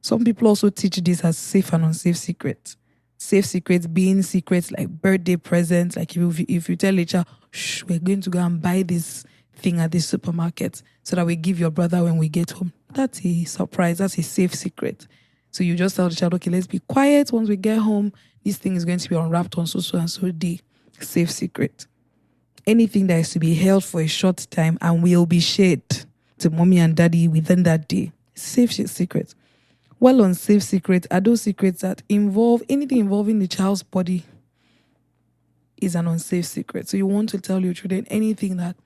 Some people also teach this as safe and unsafe secrets. Safe secrets being secrets like birthday presents, like if you tell a child, shh, we're going to go and buy this thing at the supermarket so that we give your brother when we get home. That's a surprise. That's a safe secret. So you just tell the child, okay, let's be quiet. Once we get home, this thing is going to be unwrapped on so and so day. Safe secret. Anything that is to be held for a short time and will be shared to mommy and daddy within that day. Safe secret. Well, unsafe secrets are those secrets that involve anything involving the child's body is an unsafe secret. So you want to tell your children anything that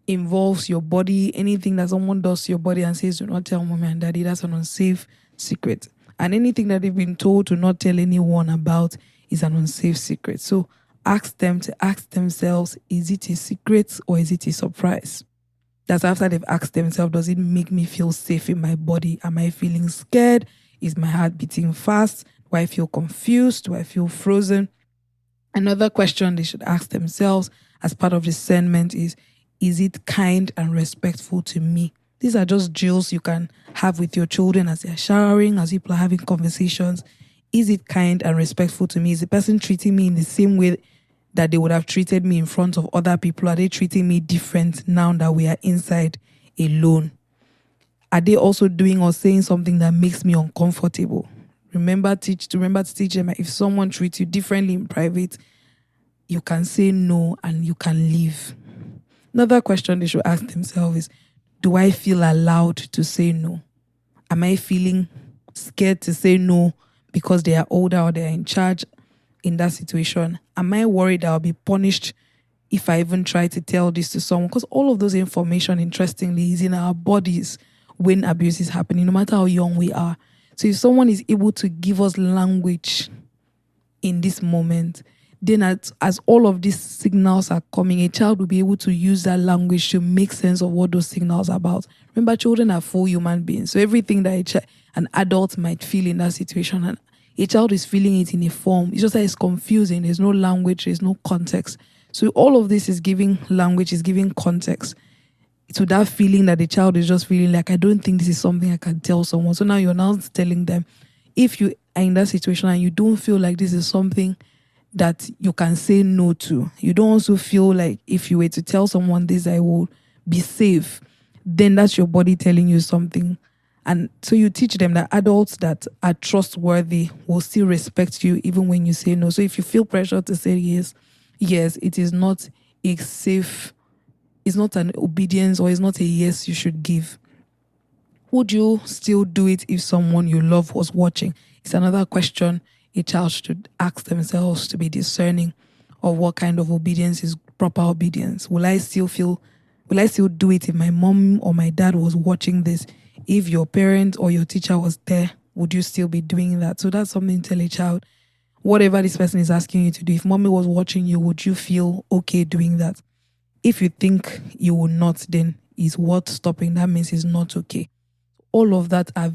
involves your body, anything that someone does to your body and says, do not tell mommy and daddy, that's an unsafe secret. And anything that they've been told to not tell anyone about is an unsafe secret. So ask them to ask themselves, is it a secret or is it a surprise? That's after they've asked themselves, does it make me feel safe in my body? Am I feeling scared? Is my heart beating fast? Do I feel confused? Do I feel frozen? Another question they should ask themselves as part of discernment is Is it kind and respectful to me? These are just drills you can have with your children as they're showering, as people are having conversations. Is it kind and respectful to me? Is the person treating me in the same way that they would have treated me in front of other people? Are they treating me different now that we are inside alone? Are they also doing or saying something that makes me uncomfortable? Remember to teach them that if someone treats you differently in private, you can say no and you can leave. Another question they should ask themselves is, do I feel allowed to say no? Am I feeling scared to say no because they are older or they are in charge in that situation? Am I worried I'll be punished if I even try to tell this to someone? Because all of those information, interestingly, is in our bodies when abuse is happening, no matter how young we are. So if someone is able to give us language in this moment, then as all of these signals are coming, a child will be able to use that language to make sense of what those signals are about. Remember, children are full human beings. So everything that an adult might feel in that situation, and a child is feeling it in a form. It's just that it's confusing. There's no language. There's no context. So all of this is giving language, is giving context to that feeling that the child is just feeling like, I don't think this is something I can tell someone. So now you're now telling them, if you are in that situation and you don't feel like this is something that you can say no to, you don't also feel like if you were to tell someone this, I will be safe, then that's your body telling you something. And so you teach them that adults that are trustworthy will still respect you even when you say no. So if you feel pressure to say yes, it is not a safe, it's not an obedience, or it's not a yes you should give. Would you still do it if someone you love was watching? It's another question a child should ask themselves to be discerning of what kind of obedience is proper obedience. Will I still do it if my mom or my dad was watching this? If your parent or your teacher was there, would you still be doing that? So that's something to tell a child. Whatever this person is asking you to do, if mommy was watching you, would you feel okay doing that? If you think you will not, then is what stopping? That means it's not okay. All of that are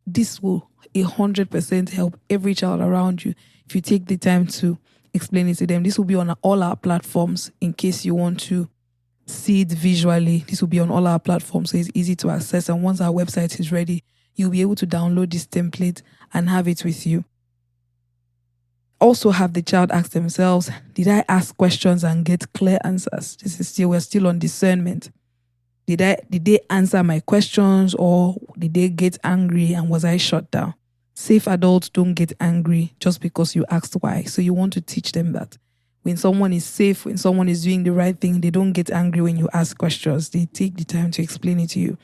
this will 100% help every child around you if you take the time to explain it to them. This will be on all our platforms in case you want to see it visually. This will be on all our platforms, so it's easy to access. And once our website is ready, you'll be able to download this template and have it with you. Also have the child ask themselves, did I ask questions and get clear answers? We're still on discernment. Did they answer my questions, or did they get angry and was I shut down? Safe adults don't get angry just because you asked why. So you want to teach them that. When someone is safe, when someone is doing the right thing, they don't get angry when you ask questions. They take the time to explain it to you.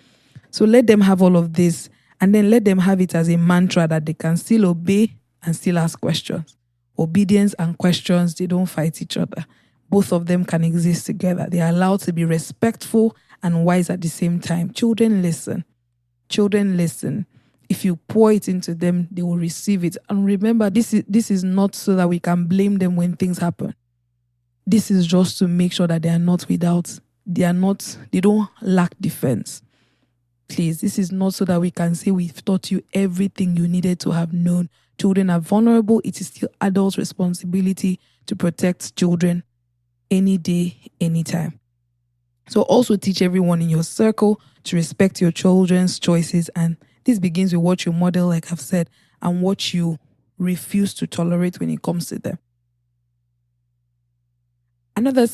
So let them have all of this, and then let them have it as a mantra that they can still obey and still ask questions. Obedience and questions, they don't fight each other. Both of them can exist together. They are allowed to be respectful and wise at the same time. Children listen. If you pour it into them, they will receive it. And remember, this is not so that we can blame them when things happen. This is just to make sure that they don't lack defense. Please, this is not so that we can say we've taught you everything you needed to have known. Children are vulnerable. It is still adults' responsibility to protect children any day, anytime. So also teach everyone in your circle to respect your children's choices. And this begins with what you model, like I've said, and what you refuse to tolerate when it comes to them. Another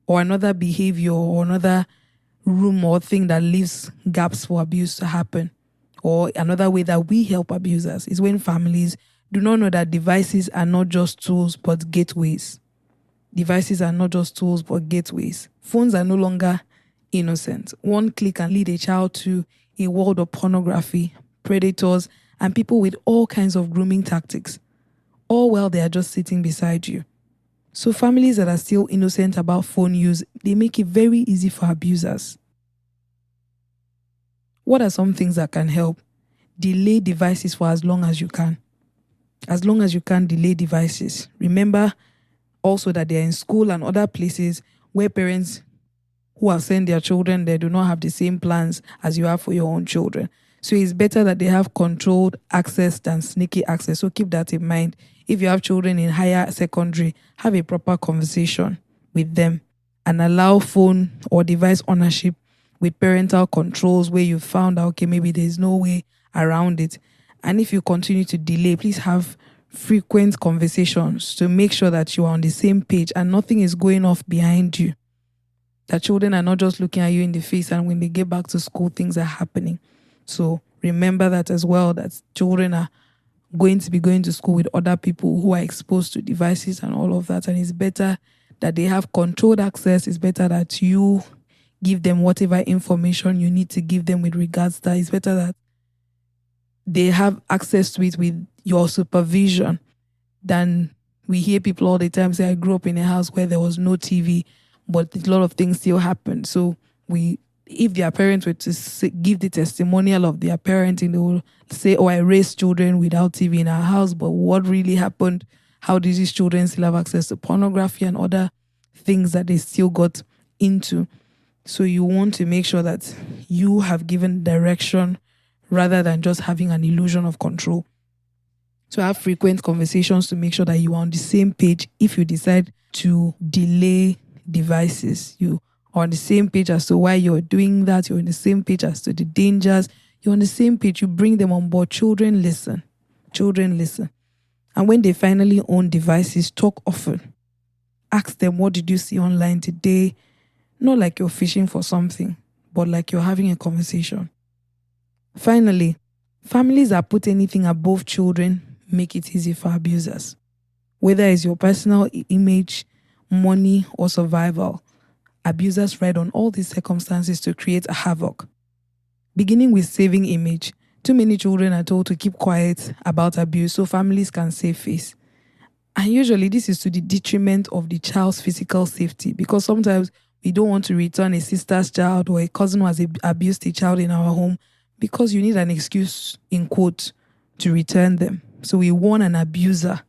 another behavior or another room or thing that leaves gaps for abuse to happen, or another way that we help abusers, is when families do not know that devices are not just tools but gateways. Devices are not just tools but gateways. Phones are no longer innocent. One click can lead a child to a world of pornography, predators, and people with all kinds of grooming tactics, all while they are just sitting beside you. So families that are still innocent about phone use, they make it very easy for abusers. What are some things that can help? Delay devices for as long as you can. As long as you can, delay devices. Remember also that they're in school and other places where parents who have sent their children there do not have the same plans as you have for your own children. So it's better that they have controlled access than sneaky access. So keep that in mind. If you have children in higher secondary, have a proper conversation with them and allow phone or device ownership with parental controls where you found out, okay, maybe there's no way around it. And if you continue to delay, please have frequent conversations to make sure that you are on the same page and nothing is going off behind you. That children are not just looking at you in the face, and when they get back to school, things are happening. So remember that as well, that children are going to be going to school with other people who are exposed to devices and all of that. And it's better that they have controlled access. It's better that you give them whatever information you need to give them with regards to that. It's better that they have access to it with your supervision than we hear people all the time say, I grew up in a house where there was no TV, but a lot of things still happened. So if their parents were to give the testimonial of their parenting, they will say, oh, I raised children without TV in our house, but what really happened? How did these children still have access to pornography and other things that they still got into? So you want to make sure that you have given direction rather than just having an illusion of control. So have frequent conversations to make sure that you are on the same page. If you decide to delay devices, you are on the same page as to why you're doing that. You're on the same page as to the dangers. You're on the same page. You bring them on board. Children listen. Children listen. And when they finally own devices, talk often. Ask them, what did you see online today? Not like you're fishing for something, but like you're having a conversation. Finally, families that put anything above children make it easy for abusers. Whether it's your personal image, money, or survival, abusers ride on all these circumstances to create a havoc. Beginning with saving image, too many children are told to keep quiet about abuse so families can save face. And usually this is to the detriment of the child's physical safety, because sometimes we don't want to return a sister's child or a cousin who has abused a child in our home because you need an excuse, in quote, to return them. So we warn an abuser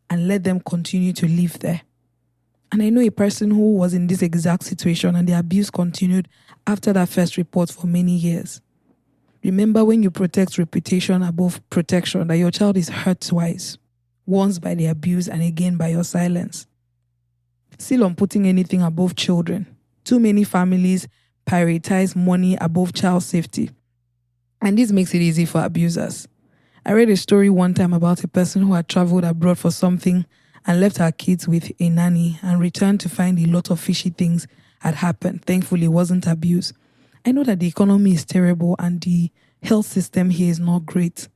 and let them continue to live there. And I know a person who was in this exact situation and the abuse continued after that first report for many years. Remember, when you protect reputation above protection, that your child is hurt twice, once by the abuse and again by your silence. Still on putting anything above children, too many families prioritize money above child safety. And this makes it easy for abusers. I read a story one time about a person who had traveled abroad for something and left her kids with a nanny and returned to find a lot of fishy things had happened. Thankfully, it wasn't abuse. I know that the economy is terrible and the health system here is not great.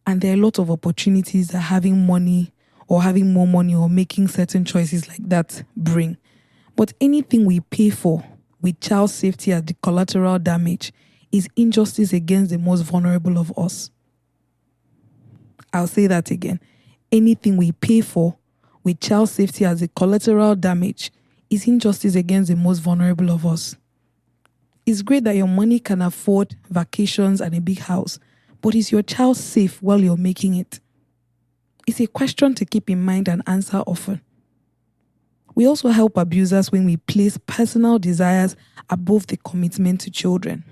And there are a lot of opportunities that having money or having more money or making certain choices like that bring. But anything we pay for with child safety as the collateral damage is injustice against the most vulnerable of us. I'll say that again. Anything we pay for with child safety as the collateral damage is injustice against the most vulnerable of us. It's great that your money can afford vacations and a big house, but is your child safe while you're making it? It's a question to keep in mind and answer often. We also help abusers when we place personal desires above the commitment to children.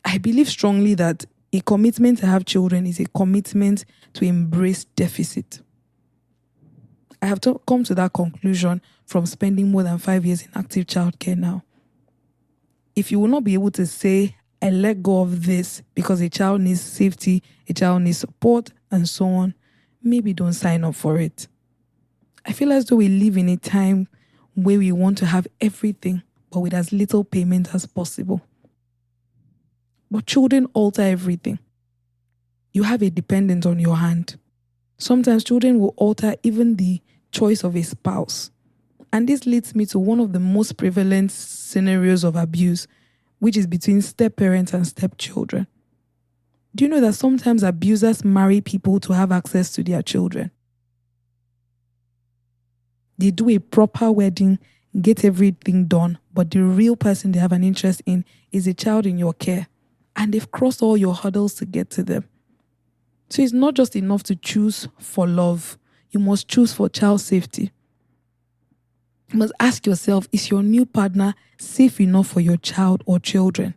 I believe strongly that a commitment to have children is a commitment to embrace deficit. I have come to that conclusion from spending more than 5 years in active childcare now. If you will not be able to say, I let go of this because a child needs safety, a child needs support, and so on, maybe don't sign up for it. I feel as though we live in a time where we want to have everything, but with as little payment as possible. But children alter everything. You have a dependent on your hand. Sometimes children will alter even the choice of a spouse. And this leads me to one of the most prevalent scenarios of abuse, which is between step-parents and stepchildren. Do you know that sometimes abusers marry people to have access to their children? They do a proper wedding, get everything done, but the real person they have an interest in is a child in your care. And they've crossed all your hurdles to get to them. So it's not just enough to choose for love. You must choose for child safety. You must ask yourself, is your new partner safe enough for your child or children?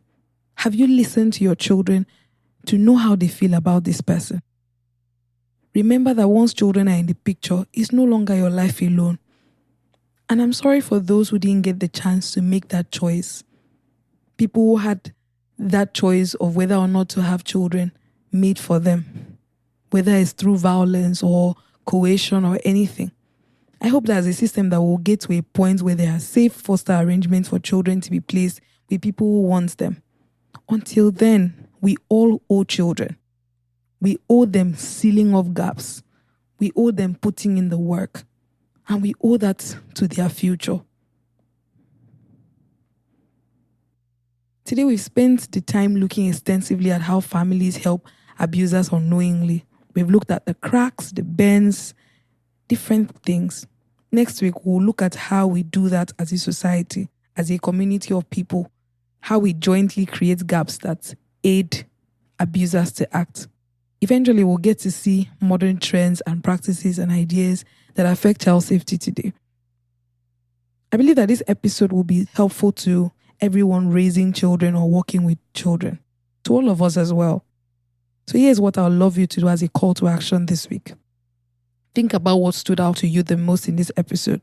Have you listened to your children to know how they feel about this person? Remember that once children are in the picture, it's no longer your life alone. And I'm sorry for those who didn't get the chance to make that choice. People who had that choice of whether or not to have children made for them, whether it's through violence or coercion or anything. I hope there's a system that will get to a point where there are safe foster arrangements for children to be placed with people who want them. Until then, we all owe children. We owe them sealing of gaps. We owe them putting in the work. And we owe that to their future. Today we've spent the time looking extensively at how families help abusers unknowingly. We've looked at the cracks, the bends, different things. Next week, we'll look at how we do that as a society, as a community of people, how we jointly create gaps that aid abusers to act. Eventually, we'll get to see modern trends and practices and ideas that affect child safety today. I believe that this episode will be helpful to everyone raising children or working with children, to all of us as well. So here's what I'd love you to do as a call to action this week. Think about what stood out to you the most in this episode.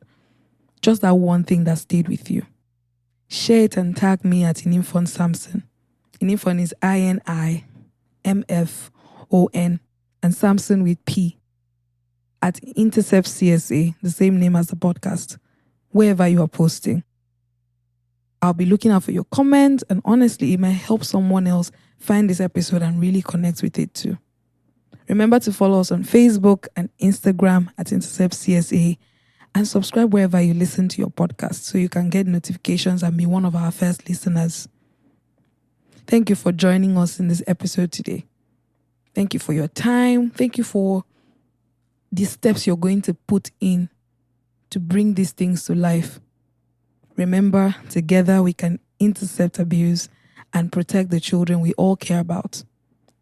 Just that one thing that stayed with you. Share it and tag me at Inimfon Samson. Inimfon is INIMFON and Samson with P. At Intercept CSA, the same name as the podcast, wherever you are posting. I'll be looking out for your comments, and honestly, it might help someone else find this episode and really connect with it too. Remember to follow us on Facebook and Instagram at Intercept CSA and subscribe wherever you listen to your podcast so you can get notifications and be one of our first listeners. Thank you for joining us in this episode today. Thank you for your time. Thank you for the steps you're going to put in to bring these things to life. Remember, together we can intercept abuse and protect the children we all care about.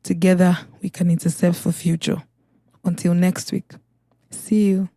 Together we can intercept for future. Until next week. See you.